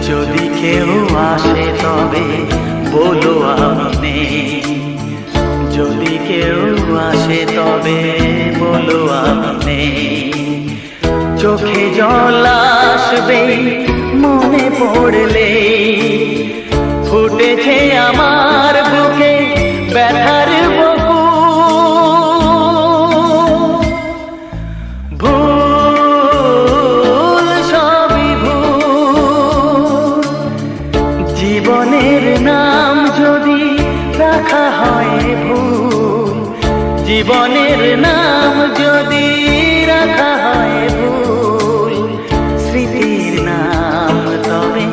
যদি কেউ আসে তবে বলো আমি নেই, যদি কেউ আসে তবে বলো আমি নেই। চোখে জল আসবে মনে পড়লে, ফুটেছে আমার বুকে ব্যথার বকু। ভুল সবই ভুল, জীবনের নাম যদি রাখা হয় ভুল, জীবনের নাম যদি রাখা হয় ভুল, স্মৃতির নাম তবে